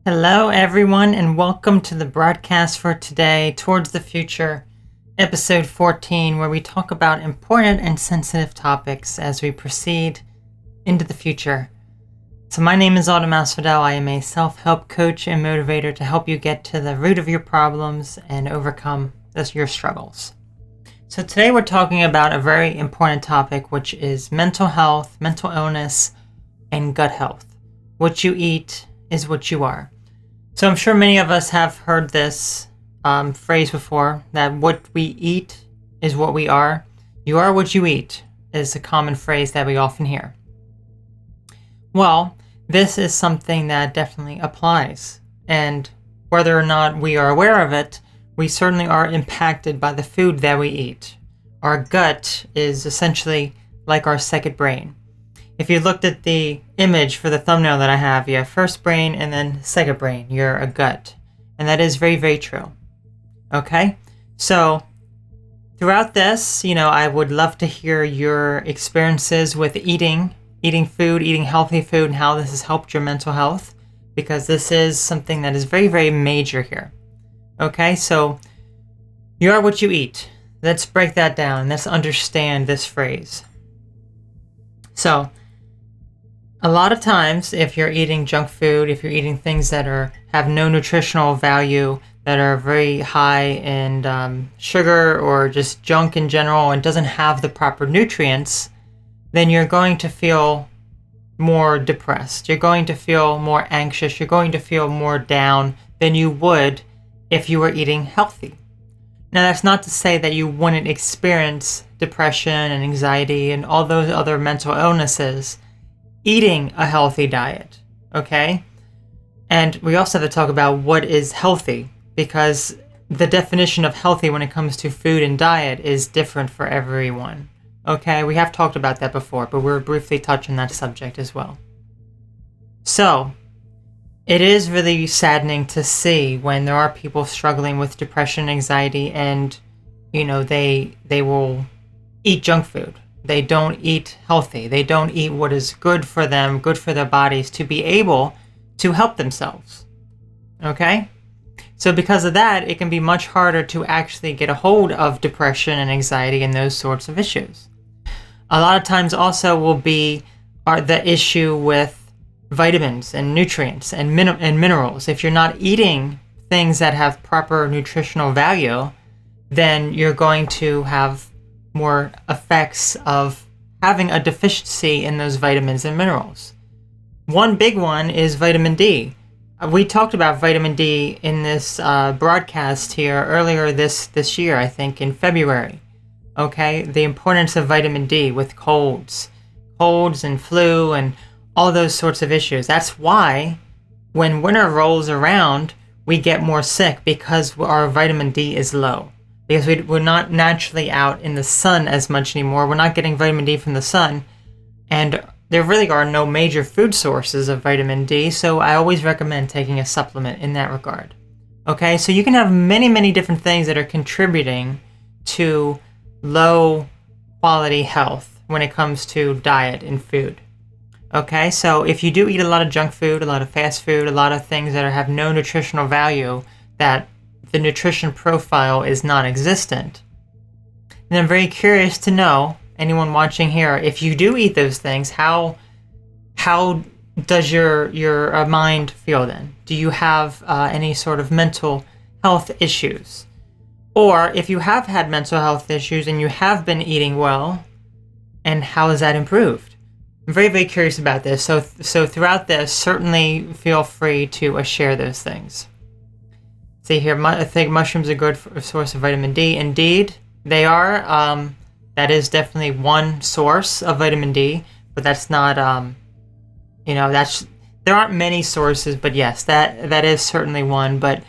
Hello, everyone, and welcome to the broadcast for today, Towards the Future, episode 14, where we talk about important and sensitive topics as we proceed into the future. So my name is Autism. I am a self-help coach and motivator to help you get to the root of your problems and overcome your struggles. So today we're talking about a very important topic, which is mental health, mental illness, and gut health. What you eat is what you are. So I'm sure many of us have heard this phrase before, that what we eat is what we are. You are what you eat is a common phrase that we often hear. Well, this is something that definitely applies. And whether or not we are aware of it, we certainly are impacted by the food that we eat. Our gut is essentially like our second brain. If you looked at the image for the thumbnail that I have, you have first brain and then second brain. You're a gut. And that is very, very true. Okay? So throughout this, I would love to hear your experiences with eating food, eating healthy food, and how this has helped your mental health, because this is something that is very, very major here. Okay? So you are what you eat. Let's break that down. Let's understand this phrase. So a lot of times, if you're eating junk food, if you're eating things that have no nutritional value, that are very high in sugar or just junk in general and doesn't have the proper nutrients, then you're going to feel more depressed. You're going to feel more anxious. You're going to feel more down than you would if you were eating healthy. Now, that's not to say that you wouldn't experience depression and anxiety and all those other mental illnesses eating a healthy diet, okay? And we also have to talk about what is healthy, because the definition of healthy when it comes to food and diet is different for everyone, okay? We have talked about that before, but we're briefly touching that subject as well. So, it is really saddening to see when there are people struggling with depression, anxiety, and, they will eat junk food. They don't eat healthy. They don't eat what is good for them, good for their bodies, to be able to help themselves. Okay? So because of that, it can be much harder to actually get a hold of depression and anxiety and those sorts of issues. A lot of times also will be the issue with vitamins and nutrients and minerals. If you're not eating things that have proper nutritional value, then you're going to have more effects of having a deficiency in those vitamins and minerals. One big one is vitamin D. We talked about vitamin D in this broadcast here earlier this year, I think in February. Okay, the importance of vitamin D with colds and flu and all those sorts of issues. That's why when winter rolls around, we get more sick, because our vitamin D is low. Because we're not naturally out in the sun as much anymore. We're not getting vitamin D from the sun. And there really are no major food sources of vitamin D, so I always recommend taking a supplement in that regard. Okay, so you can have many, many different things that are contributing to low quality health when it comes to diet and food. Okay, so if you do eat a lot of junk food, a lot of fast food, a lot of things that have no nutritional value, that the nutrition profile is non-existent, and I'm very curious to know, anyone watching here, if you do eat those things, how does your mind feel then? Do you have any sort of mental health issues? Or if you have had mental health issues and you have been eating well, and how has that improved? I'm very, very curious about this. So throughout this, certainly feel free to share those things. See here, I think mushrooms are good for a source of vitamin D. Indeed, they are. That is definitely one source of vitamin D, but that's not, there aren't many sources, but yes, that is certainly one. But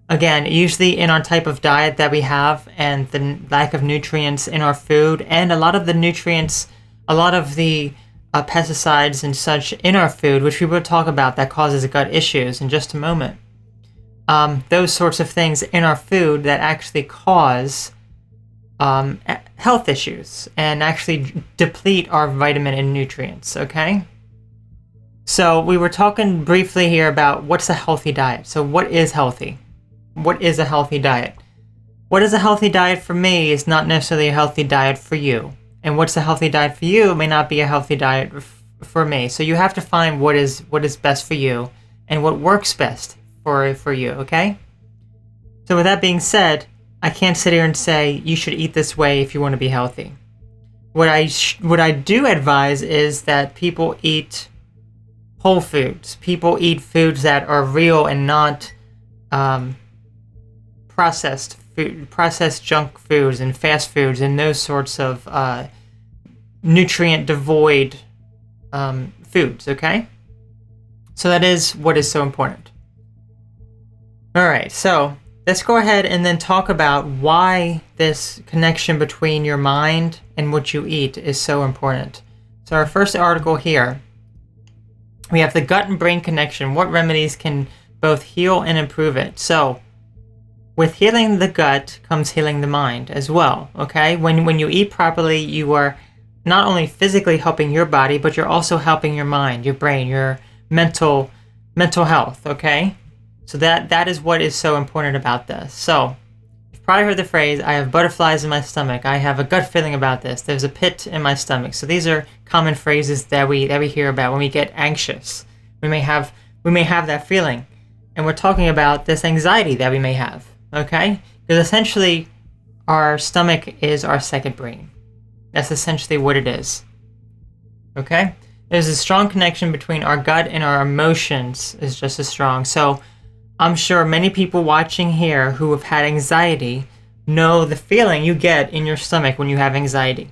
again, usually in our type of diet that we have and the lack of nutrients in our food, and a lot of the nutrients, a lot of the pesticides and such in our food, which we will talk about, that causes gut issues in just a moment. Those sorts of things in our food that actually cause health issues and actually deplete our vitamin and nutrients, okay? So we were talking briefly here about what's a healthy diet. So what is healthy? What is a healthy diet? What is a healthy diet for me is not necessarily a healthy diet for you. And what's a healthy diet for you may not be a healthy diet for me. So you have to find what is best for you and what works best for you, okay? So with that being said, I can't sit here and say you should eat this way if you want to be healthy. What I do advise is that people eat whole foods. People eat foods that are real and not processed food, processed junk foods and fast foods and those sorts of nutrient devoid foods. Okay, so that is what is so important. All right, so let's go ahead and then talk about why this connection between your mind and what you eat is so important. So our first article here, we have the gut and brain connection. What remedies can both heal and improve it? So with healing the gut comes healing the mind as well, okay? When you eat properly, you are not only physically helping your body, but you're also helping your mind, your brain, your mental health, okay? So that is what is so important about this. So you've probably heard the phrase, I have butterflies in my stomach. I have a gut feeling about this. There's a pit in my stomach. So these are common phrases that we hear about when we get anxious. We may have that feeling. And we're talking about this anxiety that we may have, okay? Because essentially our stomach is our second brain. That's essentially what it is. Okay? There's a strong connection between our gut and our emotions is just as strong. So I'm sure many people watching here who have had anxiety know the feeling you get in your stomach when you have anxiety.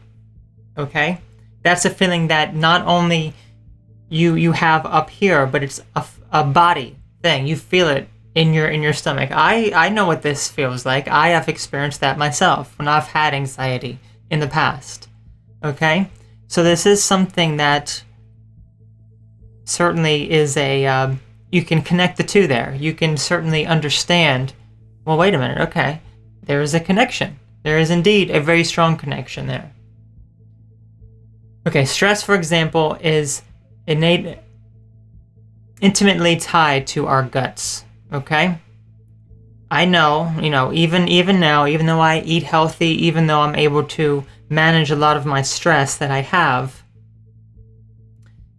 Okay? That's a feeling that not only you have up here, but it's a body thing. You feel it in your stomach. I know what this feels like. I have experienced that myself when I've had anxiety in the past. Okay? So this is something that certainly is a you can connect the two there. You can certainly understand, well, wait a minute, okay, there is a connection. There is indeed a very strong connection there. Okay, stress, for example, is intimately tied to our guts, okay? I know, even now, even though I eat healthy, even though I'm able to manage a lot of my stress that I have,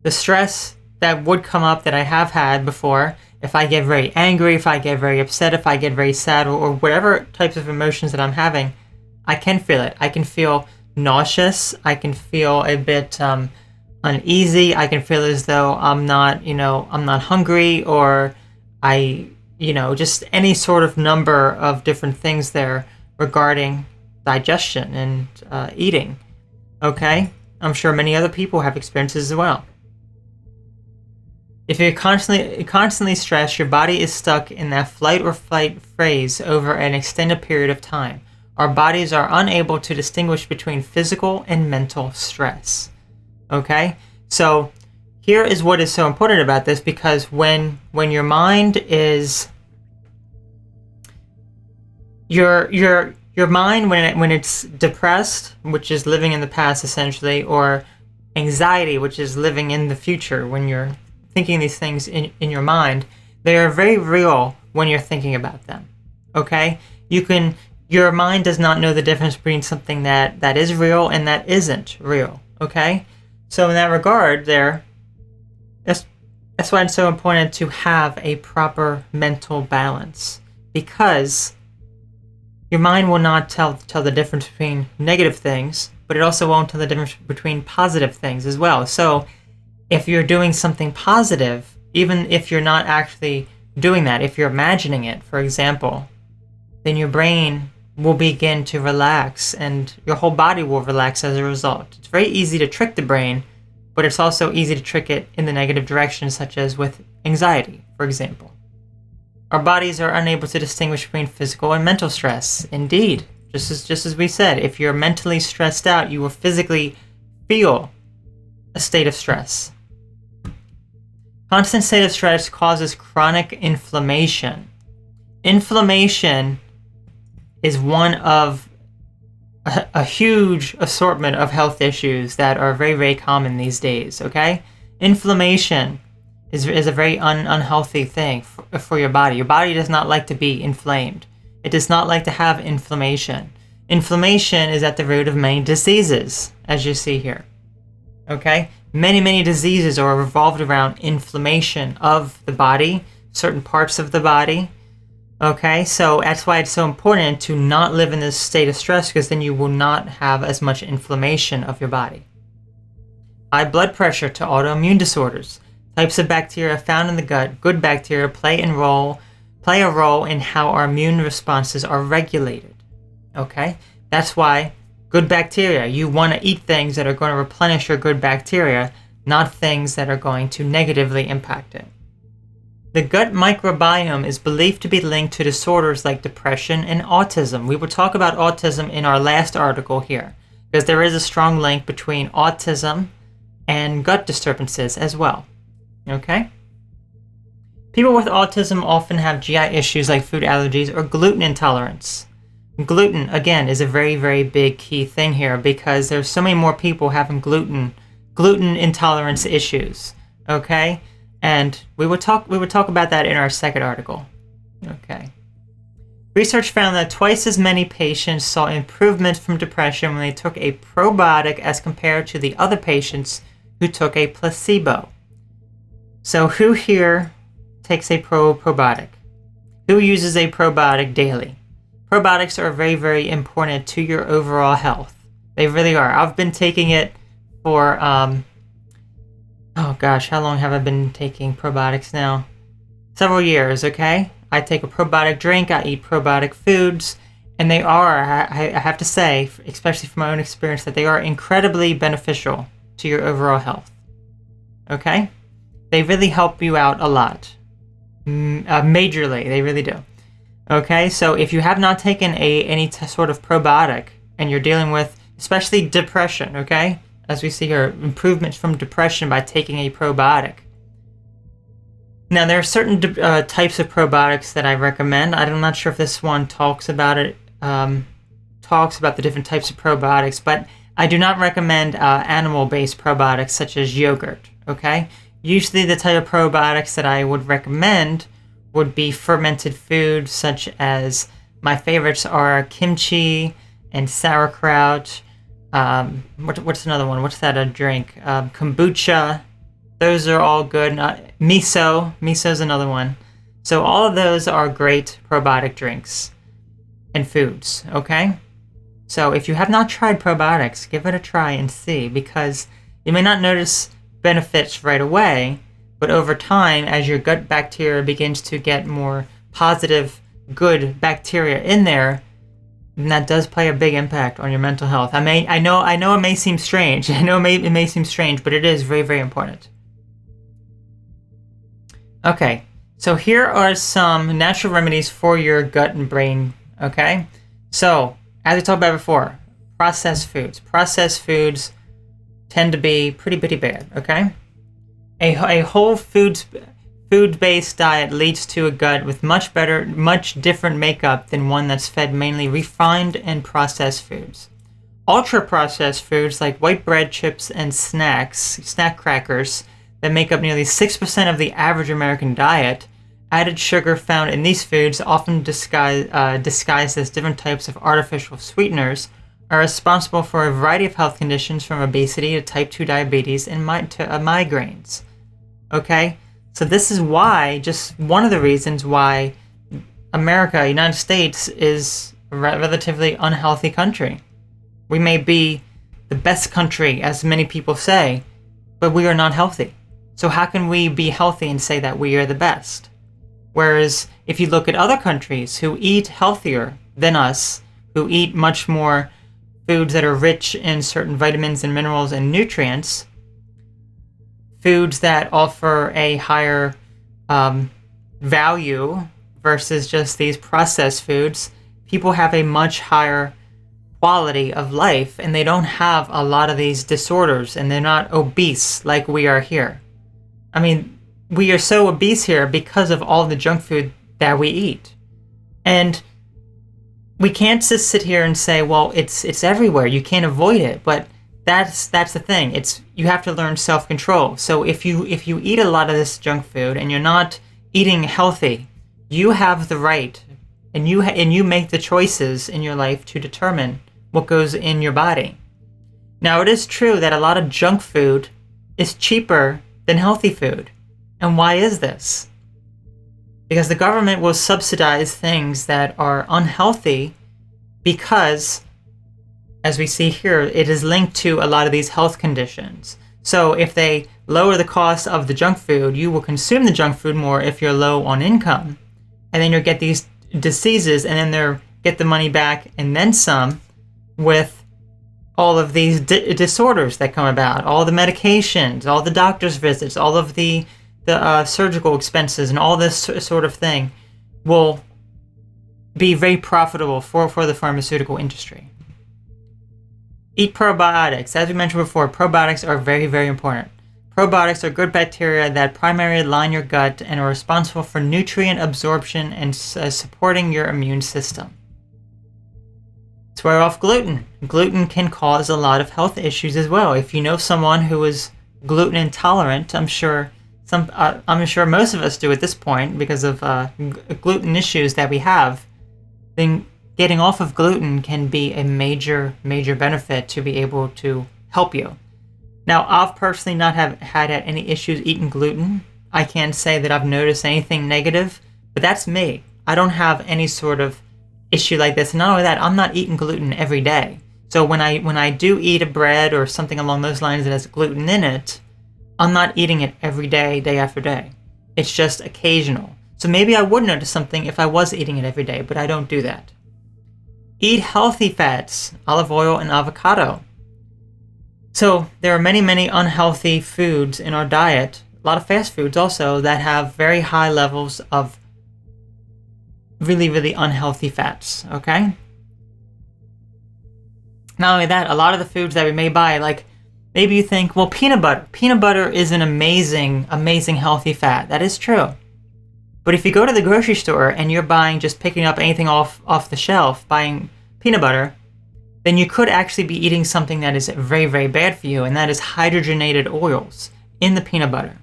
the stress that would come up that I have had before, if I get very angry, if I get very upset, if I get very sad, or whatever types of emotions that I'm having, I can feel it. I can feel nauseous. I can feel a bit uneasy. I can feel as though I'm not hungry, or just any sort of number of different things there regarding digestion and eating. Okay? I'm sure many other people have experiences as well. If you're constantly stressed, your body is stuck in that flight or fight phase over an extended period of time. Our bodies are unable to distinguish between physical and mental stress. Okay? So here is what is so important about this, because when your mind is your mind when it's depressed, which is living in the past essentially, or anxiety, which is living in the future, when you're thinking these things in your mind, they are very real when you're thinking about them. Okay? Your mind does not know the difference between something that is real and that isn't real. Okay? So in that regard that's why it's so important to have a proper mental balance, because your mind will not tell the difference between negative things, but it also won't tell the difference between positive things as well. So if you're doing something positive, even if you're not actually doing that, if you're imagining it, for example, then your brain will begin to relax and your whole body will relax as a result. It's very easy to trick the brain, but it's also easy to trick it in the negative direction, such as with anxiety, for example. Our bodies are unable to distinguish between physical and mental stress. Indeed, just as we said, if you're mentally stressed out, you will physically feel a state of stress. Constant state of stress causes chronic inflammation. Inflammation is one of a huge assortment of health issues that are very, very common these days, okay? Inflammation is a very unhealthy thing for your body. Your body does not like to be inflamed. It does not like to have inflammation. Inflammation is at the root of many diseases, as you see here. Okay? Many diseases are revolved around inflammation of the body, certain parts of the body. Okay? So that's why it's so important to not live in this state of stress, because then you will not have as much inflammation of your body. High blood pressure to autoimmune disorders. Types of bacteria found in the gut, good bacteria play a role in how our immune responses are regulated. Okay? That's why good bacteria, you want to eat things that are going to replenish your good bacteria, not things that are going to negatively impact it. The gut microbiome is believed to be linked to disorders like depression and autism. We will talk about autism in our last article here, because there is a strong link between autism and gut disturbances as well. Okay? People with autism often have GI issues like food allergies or gluten intolerance. Gluten, again, is a very big key thing here, because there's so many more people having gluten intolerance issues. Okay? And we would talk about that in our second article. Okay. Research found that twice as many patients saw improvement from depression when they took a probiotic as compared to the other patients who took a placebo. So who here takes a probiotic? Who uses a probiotic daily? Probiotics are very important to your overall health. They really are. I've been taking it for, oh gosh, how long have I been taking probiotics now? Several years, okay? I take a probiotic drink, I eat probiotic foods, and they are, I have to say, especially from my own experience, that they are incredibly beneficial to your overall health. Okay? They really help you out a lot. Majorly, they really do. Okay, so if you have not taken any sort of probiotic and you're dealing with, especially depression, okay? As we see here, improvements from depression by taking a probiotic. Now, there are certain types of probiotics that I recommend. I'm not sure if this one talks about it, talks about the different types of probiotics, but I do not recommend animal-based probiotics such as yogurt, okay? Usually the type of probiotics that I would recommend would be fermented foods, such as, my favorites are kimchi and sauerkraut. What's another one? What's that, a drink? Kombucha. Those are all good. Miso's another one. So all of those are great probiotic drinks and foods, okay? So if you have not tried probiotics, give it a try and see, because you may not notice benefits right away, but over time, as your gut bacteria begins to get more positive, good bacteria in there, then that does play a big impact on your mental health. I know it may seem strange. It may seem strange, but it is very important. Okay, so here are some natural remedies for your gut and brain. Okay, so as we talked about before, processed foods. Processed foods tend to be pretty bad. Okay. A whole food-based diet leads to a gut with much different makeup than one that's fed mainly refined and processed foods. Ultra-processed foods like white bread, chips, and snack crackers that make up nearly 6% of the average American diet. Added sugar found in these foods, often disguised as different types of artificial sweeteners, are responsible for a variety of health conditions from obesity to type 2 diabetes and to migraines. Okay, so this is why, just one of the reasons why America, United States, is a relatively unhealthy country. We may be the best country, as many people say, but we are not healthy. So how can we be healthy and say that we are the best? Whereas if you look at other countries who eat healthier than us, who eat much more foods that are rich in certain vitamins and minerals and nutrients, foods that offer a higher value versus just these processed foods, people have a much higher quality of life, and they don't have a lot of these disorders, and they're not obese like we are here. I mean, we are so obese here because of all the junk food that we eat. And we can't just sit here and say, well, it's everywhere, you can't avoid it, but that's the thing. It's you have to learn self-control. So if you eat a lot of this junk food and you're not eating healthy, you have the right, and you make the choices in your life to determine what goes in your body. Now, it is true that a lot of junk food is cheaper than healthy food. And why is this? Because the government will subsidize things that are unhealthy because, as we see here, it is linked to a lot of these health conditions. So if they lower the cost of the junk food, you will consume the junk food more if you're low on income. And then you'll get these diseases, and then they'll get the money back and then some with all of these disorders that come about, all the medications, all the doctor's visits, all of the surgical expenses, and all this sort of thing will be very profitable for the pharmaceutical industry. Eat probiotics. As we mentioned before, probiotics are very, very important. Probiotics are good bacteria that primarily line your gut and are responsible for nutrient absorption and supporting your immune system. Swear off gluten. Gluten can cause a lot of health issues as well. If you know someone who is gluten intolerant, I'm sure most of us do at this point because of gluten issues that we have, then getting off of gluten can be a major, major benefit to be able to help you. Now, I've personally not had any issues eating gluten. I can't say that I've noticed anything negative, but that's me. I don't have any sort of issue like this. And not only that, I'm not eating gluten every day. So when I do eat a bread or something along those lines that has gluten in it, I'm not eating it every day, day after day. It's just occasional. So maybe I would notice something if I was eating it every day, but I don't do that. Eat healthy fats, olive oil and avocado. So there are many, many unhealthy foods in our diet, a lot of fast foods also, that have very high levels of really, really unhealthy fats, okay? Not only that, a lot of the foods that we may buy, like maybe you think, well, peanut butter. Peanut butter is an amazing, amazing healthy fat. That is true. But if you go to the grocery store and you're picking up anything off the shelf, buying peanut butter, then you could actually be eating something that is very, very bad for you, and that is hydrogenated oils in the peanut butter.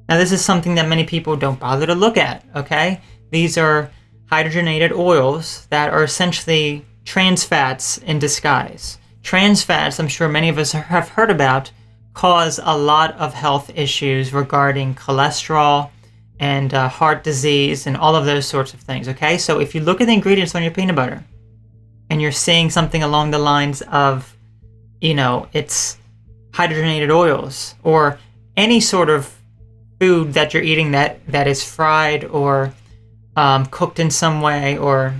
Now, this is something that many people don't bother to look at, okay? These are hydrogenated oils that are essentially trans fats in disguise. Trans fats, I'm sure many of us have heard about, cause a lot of health issues regarding cholesterol and heart disease and all of those sorts of things, okay? So if you look at the ingredients on your peanut butter and you're seeing something along the lines of, it's hydrogenated oils or any sort of food that you're eating that is fried or cooked in some way or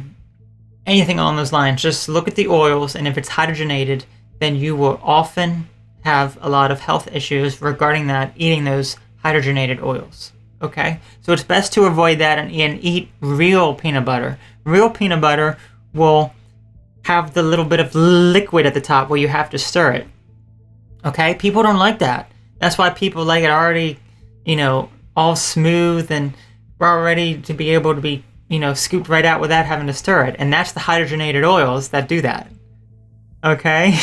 anything along those lines, just look at the oils, and if it's hydrogenated, then you will often have a lot of health issues regarding that, eating those hydrogenated oils, okay? So it's best to avoid that and eat real peanut butter. Real peanut butter will have the little bit of liquid at the top where you have to stir it, okay? People don't like that. That's why people like it already, all smooth and we're ready to be able to be, scooped right out without having to stir it. And that's the hydrogenated oils that do that. Okay?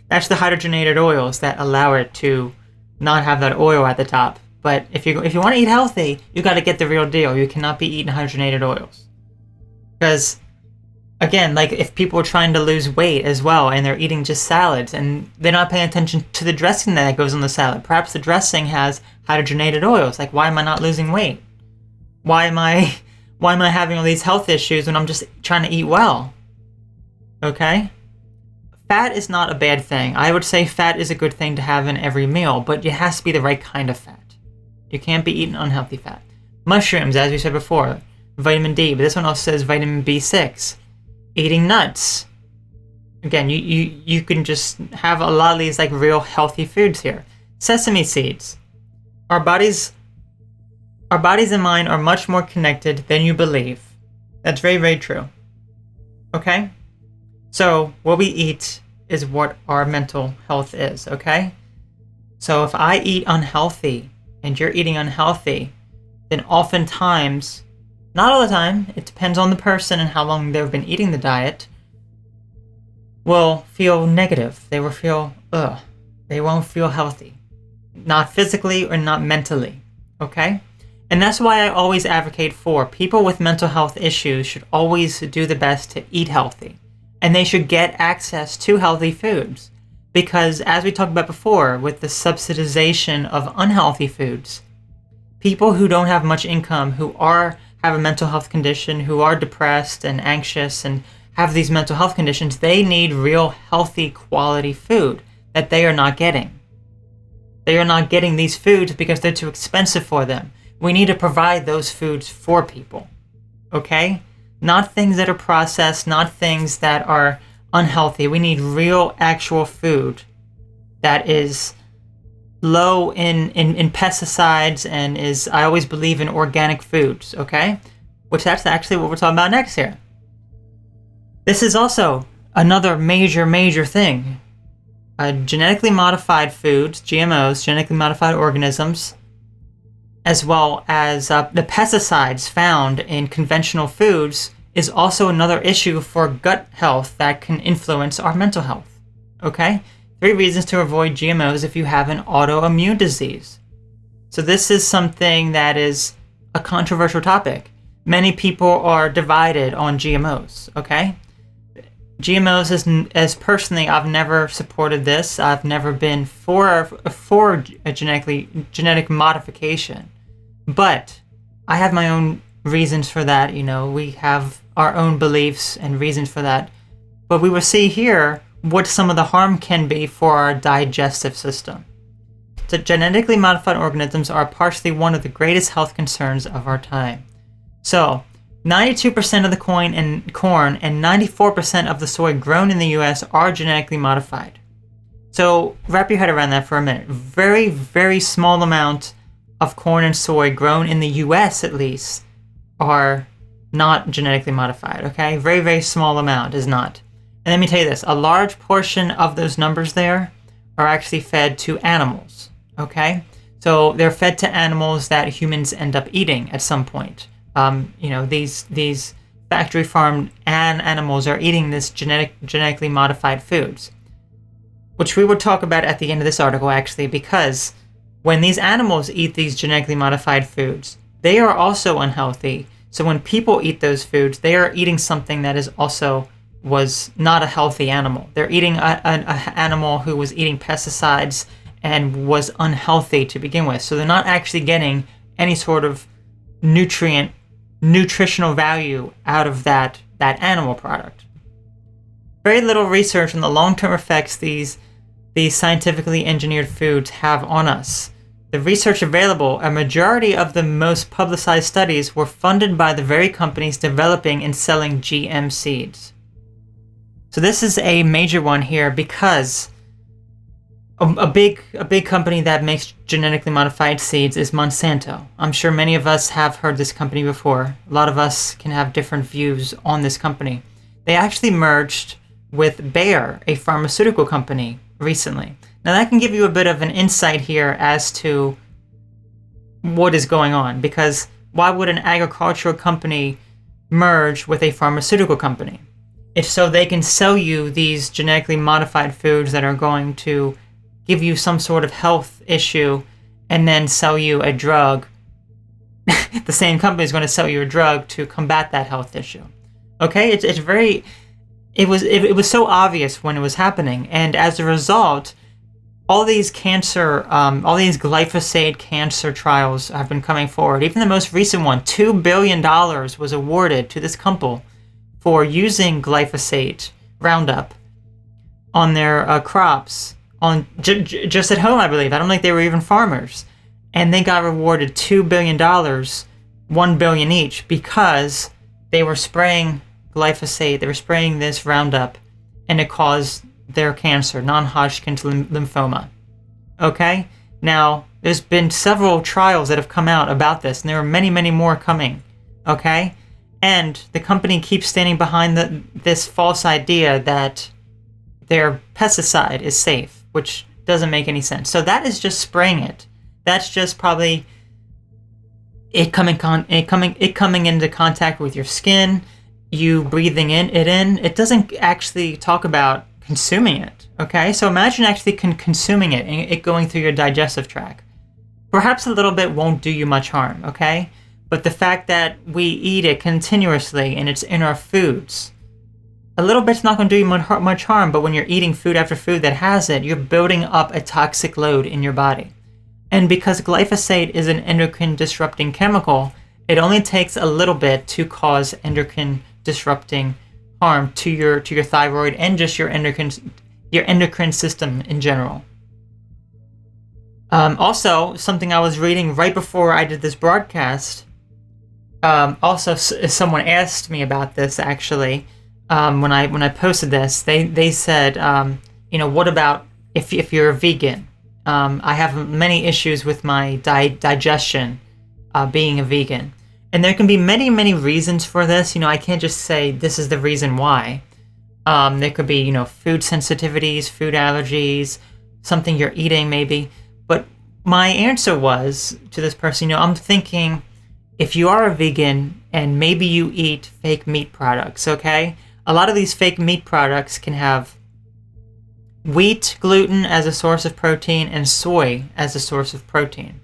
That's the hydrogenated oils that allow it to not have that oil at the top. But if you want to eat healthy, you got to get the real deal. You cannot be eating hydrogenated oils. Because, again, like if people are trying to lose weight as well and they're eating just salads and they're not paying attention to the dressing that goes on the salad. Perhaps the dressing has hydrogenated oils. Like, why am I not losing weight? Why am I having all these health issues when I'm just trying to eat well? Okay? Fat is not a bad thing. I would say fat is a good thing to have in every meal, but it has to be the right kind of fat. You can't be eating unhealthy fat. Mushrooms, as we said before, vitamin D, but this one also says vitamin B6. Eating nuts. Again, you can just have a lot of these like real healthy foods here. Sesame seeds. Our bodies and mind are much more connected than you believe. That's very, very true. Okay? So what we eat is what our mental health is, okay? So if I eat unhealthy and you're eating unhealthy, then oftentimes, not all the time, it depends on the person and how long they've been eating the diet, will feel negative. They will feel, They won't feel healthy. Not physically or not mentally. Okay? And that's why I always advocate for people with mental health issues should always do the best to eat healthy. And they should get access to healthy foods. Because as we talked about before, with the subsidization of unhealthy foods, people who don't have much income, who have a mental health condition, who are depressed and anxious and have these mental health conditions, they need real healthy quality food that they are not getting. They are not getting these foods because they're too expensive for them. We need to provide those foods for people, okay? Not things that are processed, not things that are unhealthy. We need real, actual food that is low in pesticides and is, I always believe in organic foods, okay? Which that's actually what we're talking about next here. This is also another major thing. Genetically modified foods, GMOs, genetically modified organisms, as well as the pesticides found in conventional foods is also another issue for gut health that can influence our mental health. Okay? 3 reasons to avoid GMOs if you have an autoimmune disease. So this is something that is a controversial topic. Many people are divided on GMOs, okay? GMOs, as personally, I've never supported this. I've never been for a genetic modification. But I have my own reasons for that. You know, we have our own beliefs and reasons for that. But we will see here what some of the harm can be for our digestive system. So genetically modified organisms are partially one of the greatest health concerns of our time. So 92% of the corn and 94% of the soy grown in the US are genetically modified. So wrap your head around that for a minute. Very, very small amount of corn and soy grown in the US at least are not genetically modified, okay? Very, very small amount is not. And let me tell you this, a large portion of those numbers there are actually fed to animals, okay? So they're fed to animals that humans end up eating at some point. These factory farmed animals are eating this genetically modified foods, which we will talk about at the end of this article actually, because when these animals eat these genetically modified foods, they are also unhealthy. So when people eat those foods, they are eating something that was not a healthy animal. They're eating an animal who was eating pesticides and was unhealthy to begin with. So they're not actually getting any sort of nutritional value out of that animal product. Very little research on the long-term effects these scientifically engineered foods have on us. The research available, a majority of the most publicized studies were funded by the very companies developing and selling GM seeds. So this is a major one here because a big company that makes genetically modified seeds is Monsanto. I'm sure many of us have heard this company before. A lot of us can have different views on this company. They actually merged with Bayer, a pharmaceutical company, recently. Now that can give you a bit of an insight here as to what is going on, because why would an agricultural company merge with a pharmaceutical company? If so, they can sell you these genetically modified foods that are going to give you some sort of health issue and then sell you a drug. The same company is going to sell you a drug to combat that health issue. Okay, it was so obvious when it was happening, and as a result, all these glyphosate cancer trials have been coming forward. Even the most recent one, $2 billion was awarded to this couple for using glyphosate Roundup on their crops, on just at home, I believe. I don't think they were even farmers, and they got rewarded $2 billion, $1 billion each, because they were spraying glyphosate, they were spraying this Roundup, and it caused their cancer, non-Hodgkin's lymphoma. Okay? Now, there's been several trials that have come out about this, and there are many, many more coming. Okay? And the company keeps standing behind this false idea that their pesticide is safe, which doesn't make any sense. So that is just spraying it. That's just probably it coming into contact with your skin, you breathing it in. It doesn't actually talk about consuming it. Okay, so imagine actually consuming it and it going through your digestive tract. Perhaps a little bit won't do you much harm, okay? But the fact that we eat it continuously and it's in our foods, a little bit's not going to do you much harm, but when you're eating food after food that has it, you're building up a toxic load in your body. And because glyphosate is an endocrine disrupting chemical, it only takes a little bit to cause endocrine disrupting harm to your thyroid and just your endocrine system in general. Also, something I was reading right before I did this broadcast, also someone asked me about this actually, when I posted this. They said, what about if you're a vegan? I have many issues with my digestion, being a vegan. And there can be many, many reasons for this. I can't just say this is the reason why. There could be, food sensitivities, food allergies, something you're eating maybe. But my answer was to this person, I'm thinking if you are a vegan and maybe you eat fake meat products, okay? A lot of these fake meat products can have wheat gluten as a source of protein and soy as a source of protein.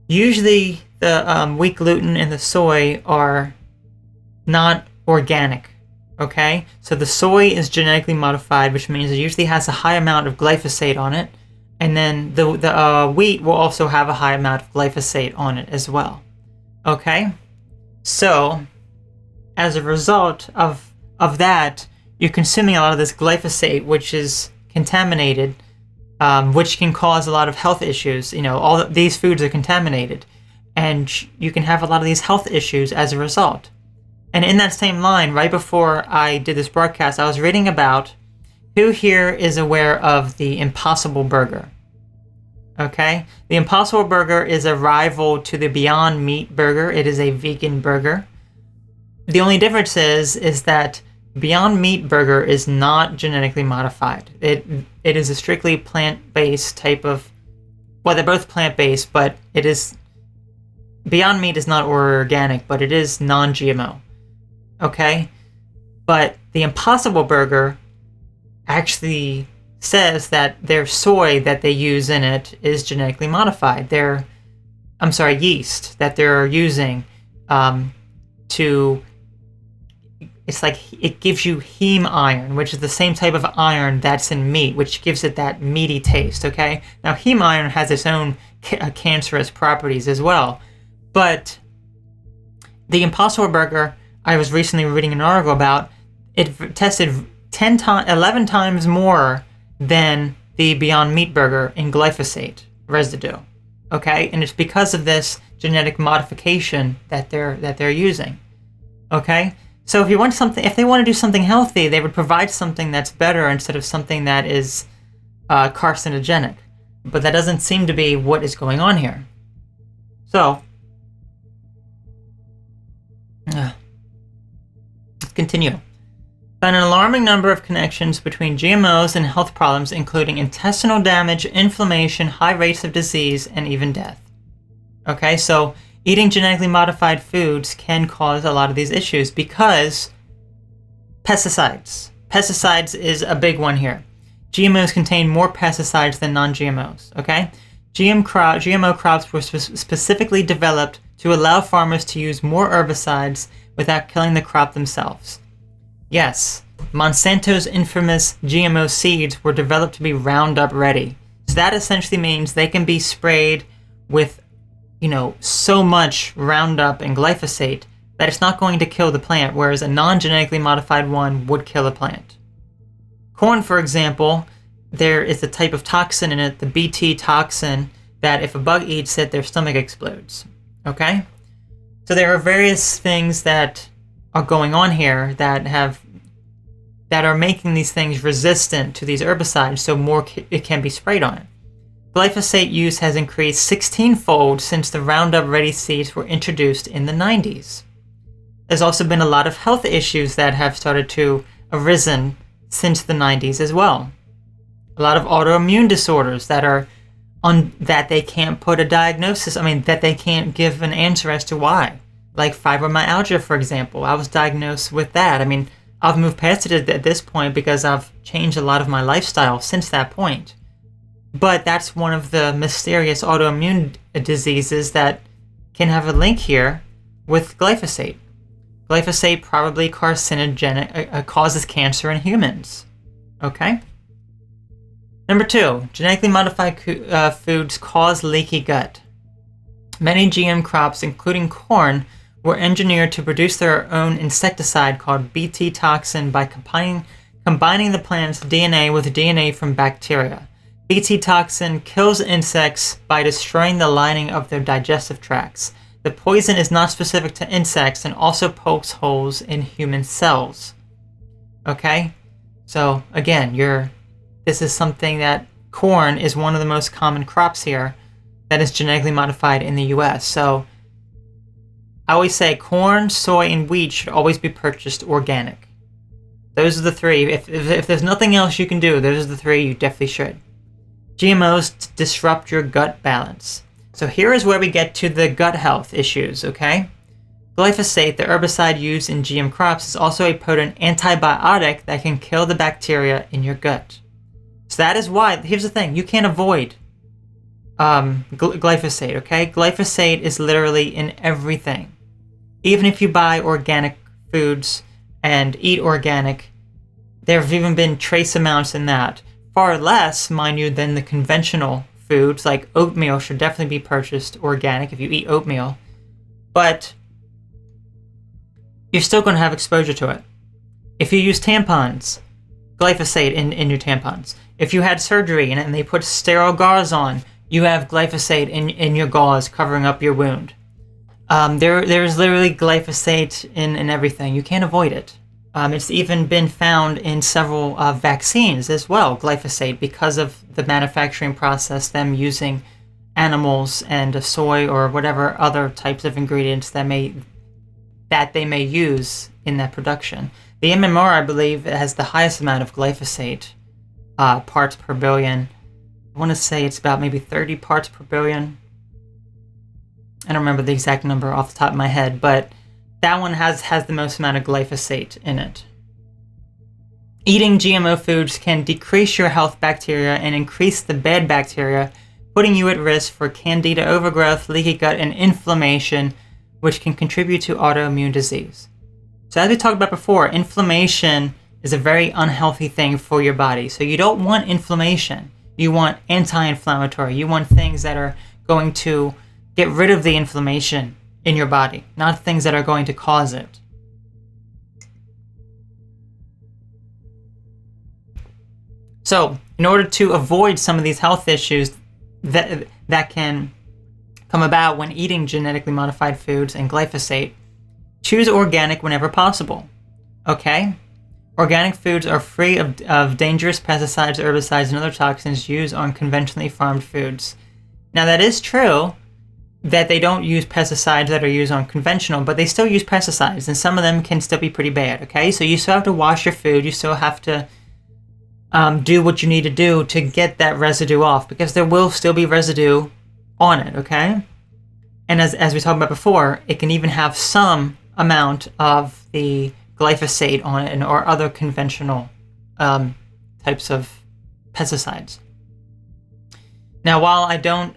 Usually the wheat gluten and the soy are not organic, okay? So the soy is genetically modified, which means it usually has a high amount of glyphosate on it, and then the wheat will also have a high amount of glyphosate on it as well, okay? So as a result of that, you're consuming a lot of this glyphosate, which is contaminated, which can cause a lot of health issues. All these foods are contaminated, and you can have a lot of these health issues as a result. And in that same line, right before I did this broadcast, I was reading about who here is aware of the Impossible Burger. Okay? The Impossible Burger is a rival to the Beyond Meat Burger. It is a vegan burger. The only difference is that Beyond Meat Burger is not genetically modified. It is a strictly plant-based type of... Well, they're both plant-based, but it is... Beyond Meat is not organic, but it is non-GMO. Okay? But the Impossible Burger actually says that their soy that they use in it is genetically modified. Yeast that they're using to... It's like it gives you heme iron, which is the same type of iron that's in meat, which gives it that meaty taste, okay? Now, heme iron has its own cancerous properties as well. But the Impossible Burger, I was recently reading an article about, it tested 11 times more than the Beyond Meat Burger in glyphosate residue, okay? And it's because of this genetic modification that they're using, okay? So if they want to do something healthy, they would provide something that's better instead of something that is carcinogenic. But that doesn't seem to be what is going on here. So, let's continue. Found an alarming number of connections between GMOs and health problems, including intestinal damage, inflammation, high rates of disease, and even death. Okay, so eating genetically modified foods can cause a lot of these issues because pesticides. Pesticides is a big one here. GMOs contain more pesticides than non-GMOs, okay? GMO crops were specifically developed to allow farmers to use more herbicides without killing the crop themselves. Yes, Monsanto's infamous GMO seeds were developed to be Roundup ready. So that essentially means they can be sprayed with, so much Roundup and glyphosate that it's not going to kill the plant, whereas a non-genetically modified one would kill a plant. Corn, for example, there is a type of toxin in it, the Bt toxin, that if a bug eats it, their stomach explodes. Okay? So there are various things that are going on here that are making these things resistant to these herbicides, so more it can be sprayed on it. Glyphosate use has increased 16-fold since the Roundup Ready seeds were introduced in the 90s. There's also been a lot of health issues that have started to arisen since the 90s as well. A lot of autoimmune disorders that they can't put a diagnosis, that they can't give an answer as to why. Like fibromyalgia, for example. I was diagnosed with that. I've moved past it at this point because I've changed a lot of my lifestyle since that point. But that's one of the mysterious autoimmune diseases that can have a link here with glyphosate. Glyphosate probably carcinogenic, causes cancer in humans. Okay? Number 2, genetically modified foods cause leaky gut. Many GM crops, including corn, were engineered to produce their own insecticide called Bt toxin by combining the plant's DNA with DNA from bacteria. Bt toxin kills insects by destroying the lining of their digestive tracts. The poison is not specific to insects and also pokes holes in human cells. Okay? So, again, this is something that corn is one of the most common crops here that is genetically modified in the US. So, I always say corn, soy, and wheat should always be purchased organic. Those are the 3. If there's nothing else you can do, those are the 3 you definitely should. GMOs disrupt your gut balance. So here is where we get to the gut health issues, okay? Glyphosate, the herbicide used in GM crops, is also a potent antibiotic that can kill the bacteria in your gut. So that is why, here's the thing, you can't avoid glyphosate, okay? Glyphosate is literally in everything. Even if you buy organic foods and eat organic, there have even been trace amounts in that. Far less, mind you, than the conventional foods, like oatmeal should definitely be purchased organic if you eat oatmeal. But you're still going to have exposure to it. If you use tampons, glyphosate in your tampons. If you had surgery and they put sterile gauze on, you have glyphosate in your gauze covering up your wound. There's literally glyphosate in everything. You can't avoid it. It's even been found in several vaccines as well, glyphosate, because of the manufacturing process, them using animals and soy or whatever other types of ingredients that they may use in that production. The MMR, I believe, has the highest amount of glyphosate parts per billion. I want to say it's about maybe 30 parts per billion. I don't remember the exact number off the top of my head, but that one has the most amount of glyphosate in it. Eating GMO foods can decrease your health bacteria and increase the bad bacteria, putting you at risk for candida overgrowth, leaky gut, and inflammation, which can contribute to autoimmune disease. So as we talked about before, inflammation is a very unhealthy thing for your body. So you don't want inflammation. You want anti-inflammatory. You want things that are going to get rid of the inflammation in your body, not things that are going to cause it. So, in order to avoid some of these health issues that can come about when eating genetically modified foods and glyphosate, choose organic whenever possible. Okay? Organic foods are free of dangerous pesticides, herbicides, and other toxins used on conventionally farmed foods. Now, that is true that they don't use pesticides that are used on conventional, but they still use pesticides, and some of them can still be pretty bad, okay? So you still have to wash your food. You still have to do what you need to do to get that residue off, because there will still be residue on it, okay? And as we talked about before, it can even have some amount of the glyphosate on it or other conventional types of pesticides. Now, while I don't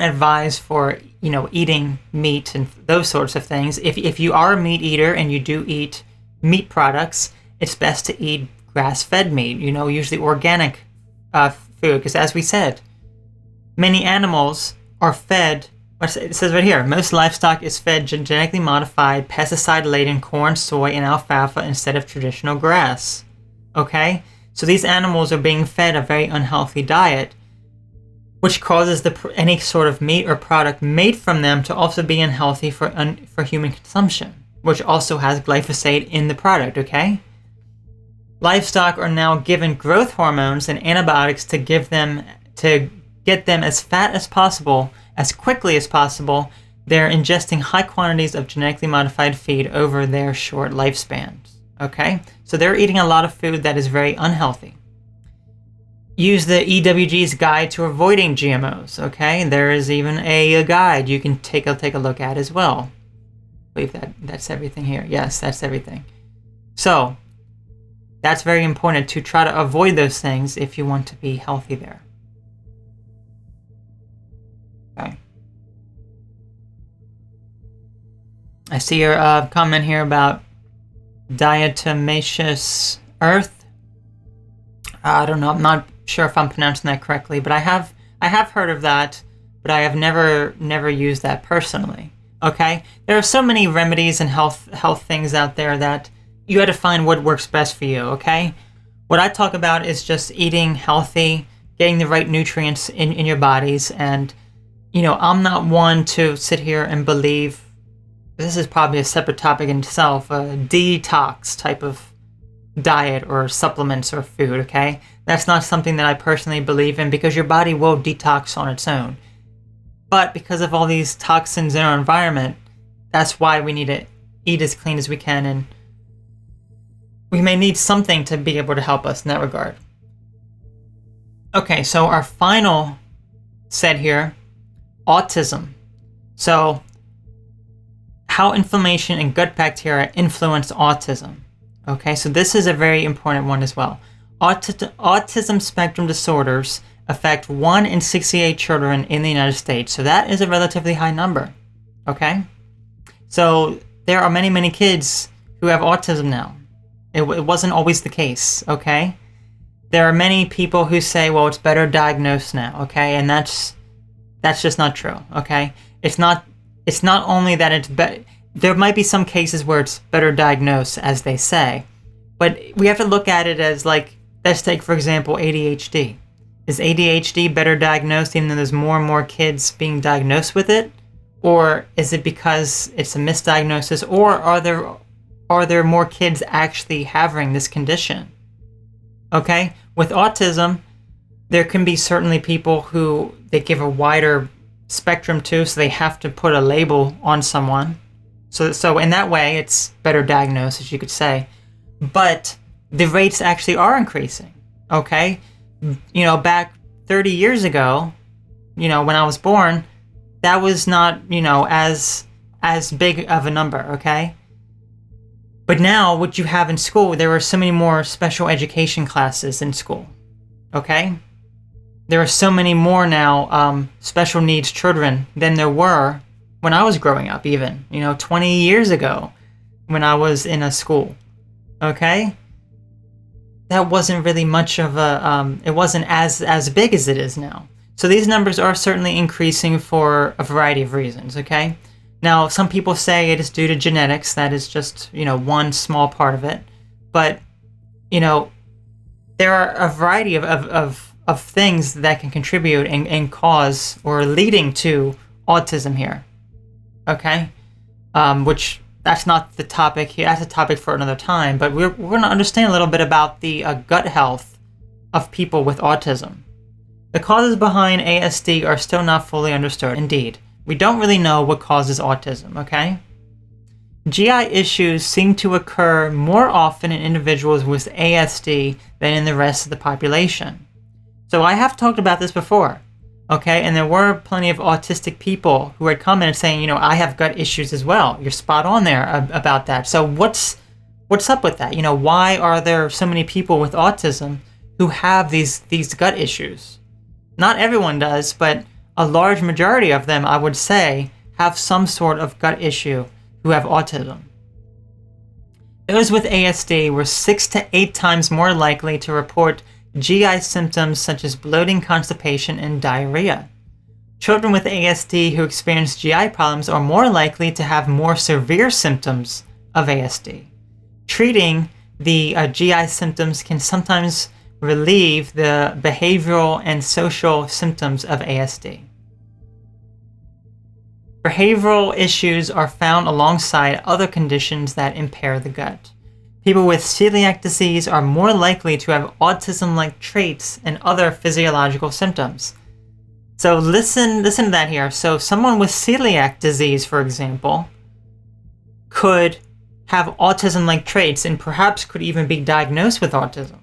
advise for eating meat and those sorts of things, if you are a meat eater and you do eat meat products, it's best to eat grass-fed meat. Usually organic food, because as we said, many animals are fed. It says right here, most livestock is fed genetically modified, pesticide-laden corn, soy, and alfalfa instead of traditional grass. Okay? So these animals are being fed a very unhealthy diet, which causes any sort of meat or product made from them to also be unhealthy for human consumption, which also has glyphosate in the product, okay? Livestock are now given growth hormones and antibiotics to get them as fat as possible, as quickly as possible. They're ingesting high quantities of genetically modified feed over their short lifespans, okay? So they're eating a lot of food that is very unhealthy. Use the EWG's guide to avoiding GMOs, okay? There is even a guide you can take a look at as well. believe that's everything here. Yes, that's everything. So that's very important to try to avoid those things if you want to be healthy there. Okay. I see your comment here about diatomaceous earth. I don't know. I'm not sure if I'm pronouncing that correctly, but I have heard of that, but I have never used that personally. Okay, there are so many remedies and health things out there that you got to find what works best for you. Okay, what I talk about is just eating healthy, getting the right nutrients in your bodies, and I'm not one to sit here and believe. This is probably a separate topic in itself, a detox type of diet or supplements or food, okay? That's not something that I personally believe in because your body will detox on its own. But because of all these toxins in our environment, that's why we need to eat as clean as we can, and we may need something to be able to help us in that regard. Okay, so our final set here, autism. So how inflammation and gut bacteria influence autism. Okay, so this is a very important one as well. Autism spectrum disorders affect 1 in 68 children in the United States. So that is a relatively high number. Okay, so there are many kids who have autism now. It wasn't always the case. Okay, there are many people who say, well, it's better diagnosed now. Okay, and that's just not true. Okay, it's not only that it's better. There might be some cases where it's better diagnosed, as they say, but we have to look at it as, like, let's take, for example, ADHD. Is ADHD better diagnosed even though there's more and more kids being diagnosed with it? Or is it because it's a misdiagnosis? Or are there more kids actually having this condition? Okay? With autism, there can be certainly people who they give a wider spectrum to, so they have to put a label on someone. So in that way, it's better diagnosed, as you could say. But the rates actually are increasing, okay? Back 30 years ago, when I was born, that was not, as big of a number, okay? But now, what you have in school, there are so many more special education classes in school, okay? There are so many more now special needs children than there were when I was growing up, even 20 years ago when I was in a school. Okay, that wasn't really much of a it wasn't as big as it is now. So these numbers are certainly increasing for a variety of reasons. Okay, now some people say it is due to genetics. That is just one small part of it, but there are a variety of things that can contribute and cause or leading to autism here. Okay, which that's not the topic here. That's a topic for another time. But we're going to understand a little bit about the gut health of people with autism. The causes behind ASD are still not fully understood. Indeed, we don't really know what causes autism. Okay, GI issues seem to occur more often in individuals with ASD than in the rest of the population. So I have talked about this before. Okay, and there were plenty of autistic people who had commented saying, I have gut issues as well. You're spot on there about that. So what's up with that? Why are there so many people with autism who have these gut issues? Not everyone does, but a large majority of them, I would say, have some sort of gut issue who have autism. Those with ASD were 6 to 8 times more likely to report GI symptoms such as bloating, constipation, and diarrhea. Children with ASD who experience GI problems are more likely to have more severe symptoms of ASD. Treating the GI symptoms can sometimes relieve the behavioral and social symptoms of ASD. Behavioral issues are found alongside other conditions that impair the gut. People with celiac disease are more likely to have autism-like traits and other physiological symptoms. So listen to that here. So someone with celiac disease, for example, could have autism-like traits and perhaps could even be diagnosed with autism,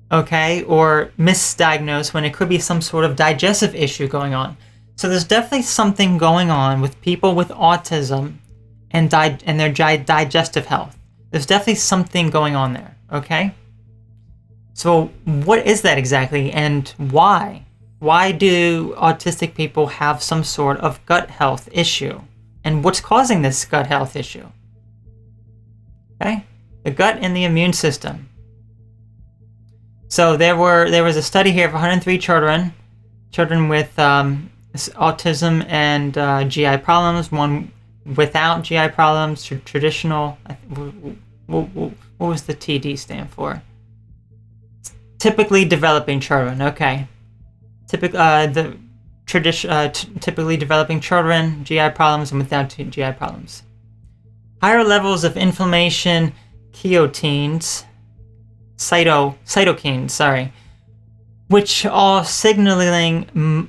okay? Or misdiagnosed when it could be some sort of digestive issue going on. So there's definitely something going on with people with autism and their digestive health. There's definitely something going on there, okay? So what is that exactly, and why? Why do autistic people have some sort of gut health issue? And what's causing this gut health issue? Okay, the gut and the immune system. So there was a study here of 103 children with autism and GI problems, one without GI problems, traditional, what was the TD stand for? Typically developing children, okay. Typically developing children, GI problems, and without GI problems. Higher levels of inflammation, cytokines, which are signaling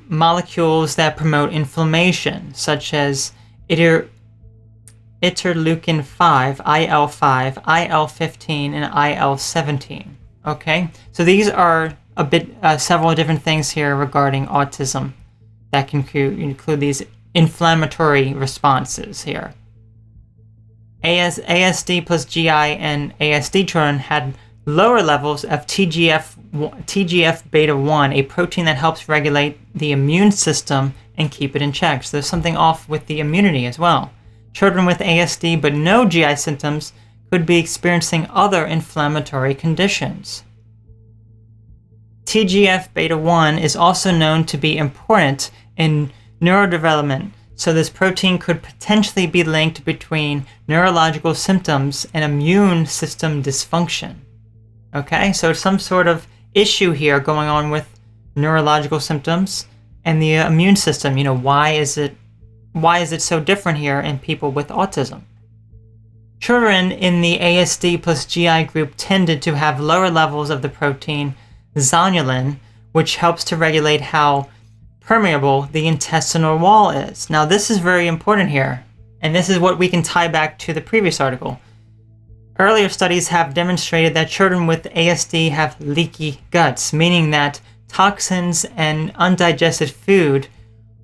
molecules that promote inflammation, such as interleukin 5, IL-5, IL-15, and IL-17. Okay, so these are several different things here regarding autism that can include these inflammatory responses here. ASD plus GI and ASD children had lower levels of TGF beta 1, a protein that helps regulate the immune system and keep it in check. So there's something off with the immunity as well. Children with ASD but no GI symptoms could be experiencing other inflammatory conditions. TGF beta 1 is also known to be important in neurodevelopment, so this protein could potentially be linked between neurological symptoms and immune system dysfunction. Okay, so some sort of issue here going on with neurological symptoms and the immune system. Why is it so different here in people with autism? Children in the ASD plus GI group tended to have lower levels of the protein zonulin, which helps to regulate how permeable the intestinal wall is. Now, this is very important here, and this is what we can tie back to the previous article. Earlier studies have demonstrated that children with ASD have leaky guts, meaning that toxins and undigested food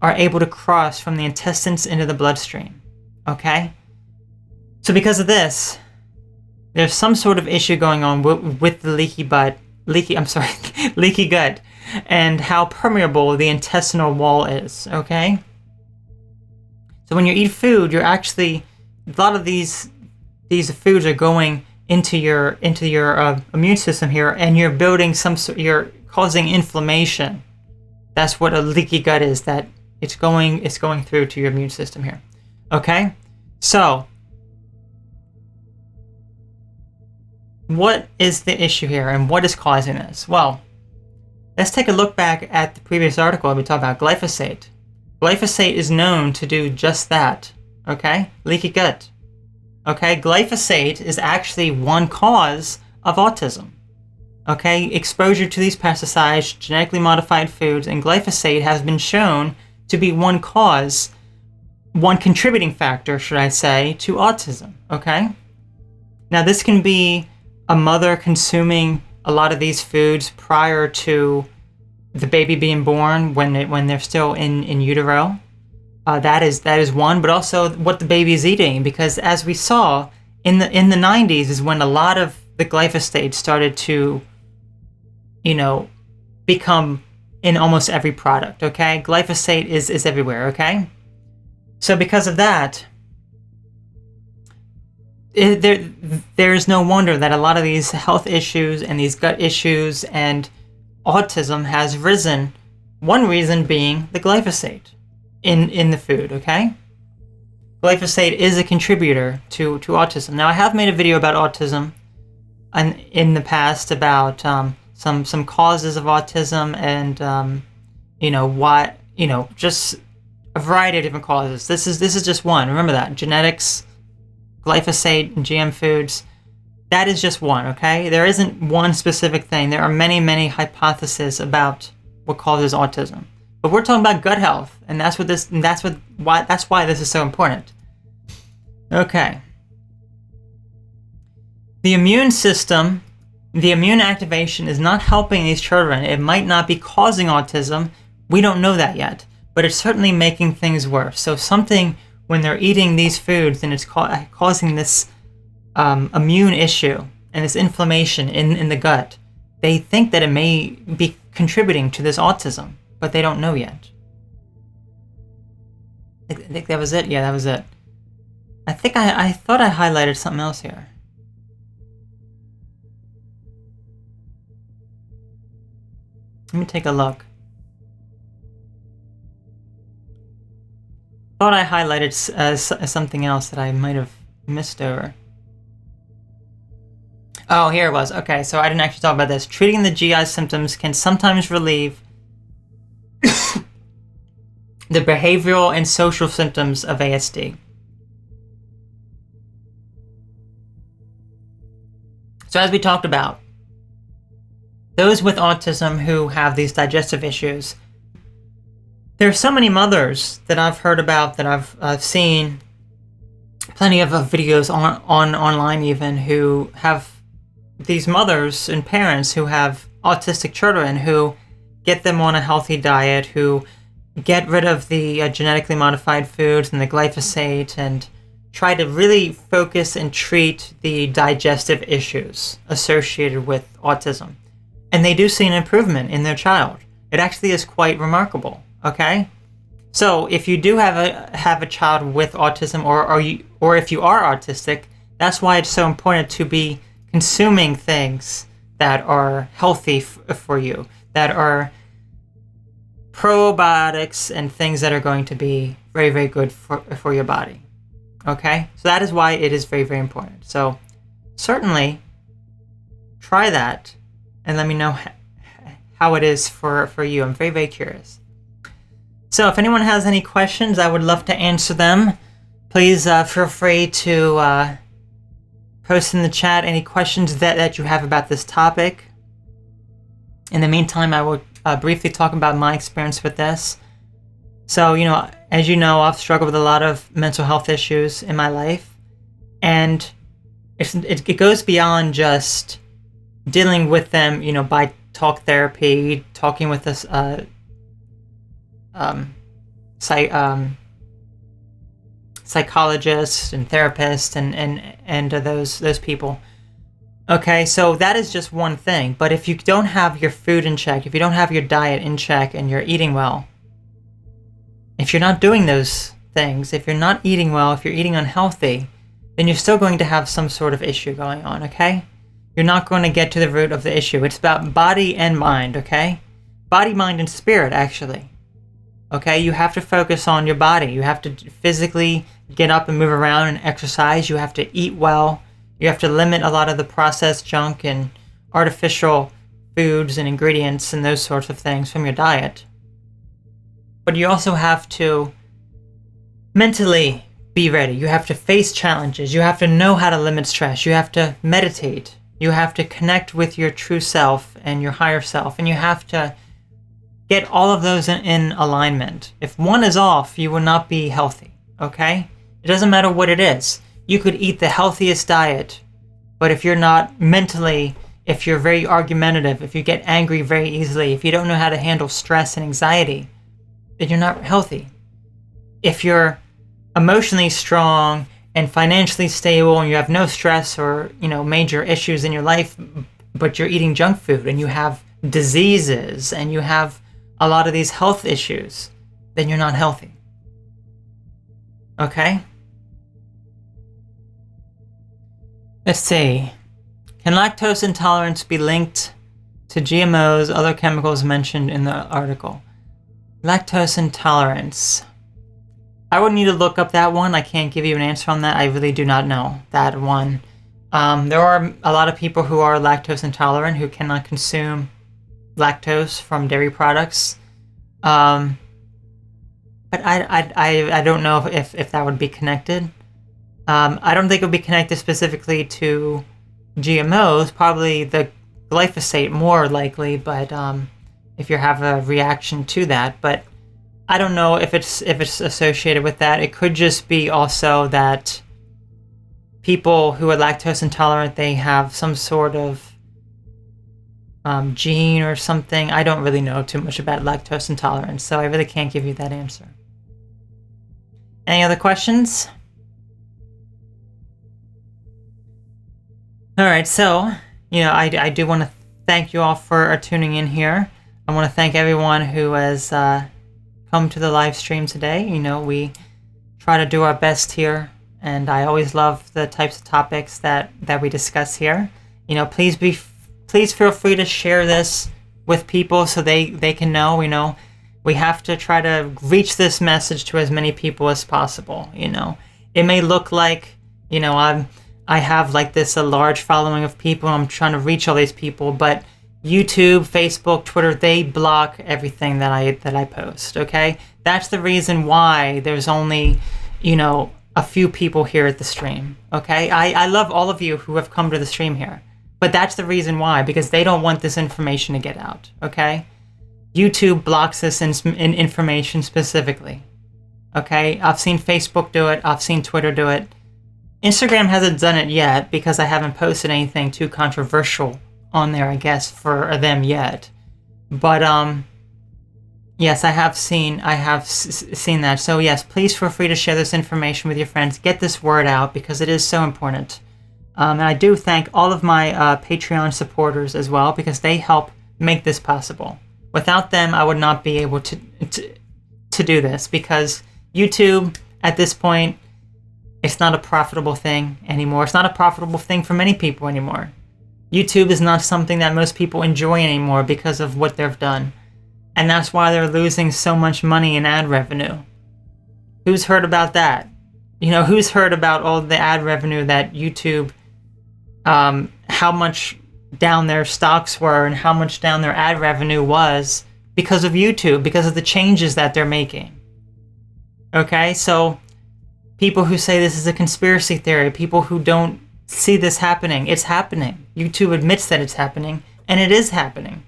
are able to cross from the intestines into the bloodstream. Okay? So because of this, there's some sort of issue going on with the leaky gut, and how permeable the intestinal wall is, okay? So when you eat food, you're actually, a lot of these foods are going into your immune system here, and you're building you're causing inflammation. That's what a leaky gut is, that it's going through to your immune system here. Okay? So what is the issue here, and what is causing this? Well, let's take a look back at the previous article we talked about glyphosate. Glyphosate is known to do just that, okay? Leaky gut. Okay, glyphosate is actually one cause of autism. Okay, exposure to these pesticides, genetically modified foods, and glyphosate has been shown to be one contributing factor, should I say, to autism, okay? Now, this can be a mother consuming a lot of these foods prior to the baby being born, when they're still in utero. That is one, but also what the baby is eating, because as we saw in the 90s is when a lot of the glyphosate started to, become in almost every product. Okay, glyphosate is everywhere. Okay, so because of that, there is no wonder that a lot of these health issues and these gut issues and autism has risen. One reason being the glyphosate in the food, okay? Glyphosate is a contributor to autism. Now, I have made a video about autism in the past about some causes of autism and just a variety of different causes. This is just one. Remember that. Genetics, glyphosate, and GM foods. That is just one, okay? There isn't one specific thing. There are many, many hypotheses about what causes autism. But we're talking about gut health, and that's why this is so important. Okay. The immune system, the immune activation is not helping these children. It might not be causing autism. We don't know that yet, but it's certainly making things worse. So something when they're eating these foods and it's causing this immune issue and this inflammation in the gut, they think that it may be contributing to this autism, but they don't know yet. I think that was it. Yeah, that was it. I think I thought I highlighted something else here. Let me take a look. Thought I highlighted something else that I might have missed over. Oh, here it was. Okay, so I didn't actually talk about this. Treating the GI symptoms can sometimes relieve the behavioral and social symptoms of ASD. So as we talked about, those with autism who have these digestive issues, there are so many mothers that I've heard about, that I've seen plenty of videos online even, who have these mothers and parents who have autistic children, who get them on a healthy diet, who get rid of the genetically modified foods and the glyphosate, and try to really focus and treat the digestive issues associated with autism. And they do see an improvement in their child. It actually is quite remarkable, okay? So if you do have a child with autism, or if you are autistic, that's why it's so important to be consuming things that are healthy for you, that are probiotics and things that are going to be very, very good for your body. Okay? So that is why it is very, very important. So certainly try that and let me know how it is for you. I'm very, very curious. So if anyone has any questions, I would love to answer them. Please feel free to post in the chat any questions that you have about this topic. In the meantime, I will briefly talk about my experience with this. So, as you know, I've struggled with a lot of mental health issues in my life. And it goes beyond just dealing with them, by talk therapy, talking with us, psychologists and therapists and those people. Okay, so that is just one thing. But if you don't have your food in check, if you don't have your diet in check and you're eating well, if you're not doing those things, if you're not eating well, if you're eating unhealthy, then you're still going to have some sort of issue going on, okay? You're not going to get to the root of the issue. It's about body and mind, okay? Body, mind, and spirit, actually. Okay, you have to focus on your body. You have to physically get up and move around and exercise. You have to eat well. You have to limit a lot of the processed junk and artificial foods and ingredients and those sorts of things from your diet. But you also have to mentally be ready. You have to face challenges. You have to know how to limit stress. You have to meditate. You have to connect with your true self and your higher self. And you have to get all of those in alignment. If one is off, you will not be healthy, okay? It doesn't matter what it is. You could eat the healthiest diet, but if you're not mentally, if you're very argumentative, if you get angry very easily, if you don't know how to handle stress and anxiety, then you're not healthy. If you're emotionally strong and financially stable and you have no stress or, major issues in your life, but you're eating junk food and you have diseases and you have a lot of these health issues, then you're not healthy. Okay? Let's see. Can lactose intolerance be linked to GMOs, other chemicals mentioned in the article? Lactose intolerance. I would need to look up that one. I can't give you an answer on that. I really do not know that one. There are a lot of people who are lactose intolerant who cannot consume lactose from dairy products. But I don't know if that would be connected. I don't think it would be connected specifically to GMOs. Probably the glyphosate more likely, but if you have a reaction to that. But I don't know if it's associated with that. It could just be also that people who are lactose intolerant, they have some sort of gene or something. I don't really know too much about lactose intolerance, so I really can't give you that answer. Any other questions? All right, so, I do want to thank you all for tuning in here. I want to thank everyone who has come to the live stream today. We try to do our best here, and I always love the types of topics that we discuss here. Please feel free to share this with people so they can know. We have to try to reach this message to as many people as possible. It may look like I have like a large following of people. I'm trying to reach all these people, but YouTube, Facebook, Twitter, they block everything that I post. Okay, that's the reason why there's only a few people here at the stream. Okay, I love all of you who have come to the stream here, but that's the reason why, because they don't want this information to get out. Okay, YouTube blocks this information specifically. Okay, I've seen Facebook do it. I've seen Twitter do it. Instagram hasn't done it yet because I haven't posted anything too controversial on there, I guess, for them yet. But yes, I have seen that. So yes, please feel free to share this information with your friends. Get this word out because it is so important. And I do thank all of my Patreon supporters as well, because they help make this possible. Without them, I would not be able to do this, because YouTube at this point, it's not a profitable thing anymore. It's not a profitable thing for many people anymore. YouTube is not something that most people enjoy anymore because of what they've done. And that's why they're losing so much money in ad revenue. Who's heard about that? Who's heard about all the ad revenue that YouTube, how much down their stocks were and how much down their ad revenue was because of YouTube, because of the changes that they're making. Okay, so people who say this is a conspiracy theory, people who don't see this happening, it's happening. YouTube admits that it's happening, and it is happening.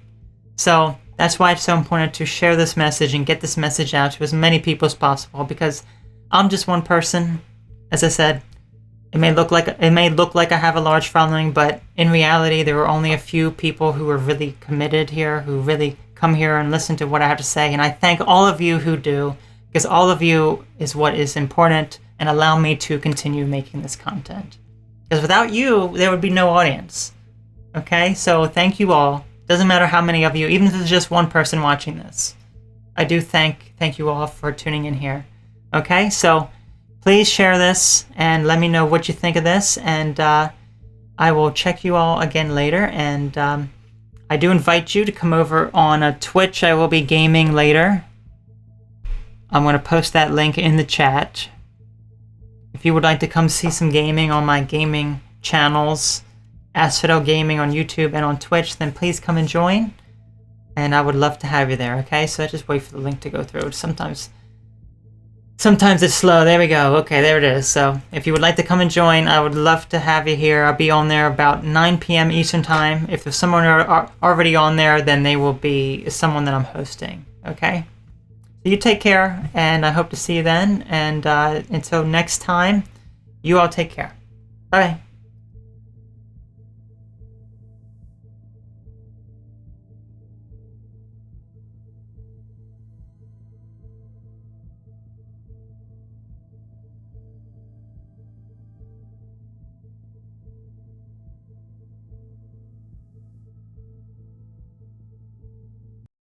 So that's why it's so important to share this message and get this message out to as many people as possible, because I'm just one person. As I said, it may look like I have a large following, but in reality, there are only a few people who are really committed here, who really come here and listen to what I have to say. And I thank all of you who do, because all of you is what is important and allow me to continue making this content. Because without you, there would be no audience. Okay, so thank you all. Doesn't matter how many of you, even if it's just one person watching this. I do thank you all for tuning in here. Okay, so please share this and let me know what you think of this, and I will check you all again later. And I do invite you to come over on Twitch. I will be gaming later. I'm going to post that link in the chat. If you would like to come see some gaming on my gaming channels, Asphodel Gaming on YouTube and on Twitch, then please come and join. And I would love to have you there, okay? So just wait for the link to go through. Sometimes it's slow. There we go. Okay, there it is. So if you would like to come and join, I would love to have you here. I'll be on there about 9 p.m. Eastern Time. If there's someone already on there, then they will be someone that I'm hosting, okay? So you take care, and I hope to see you then. And until next time, you all take care. Bye.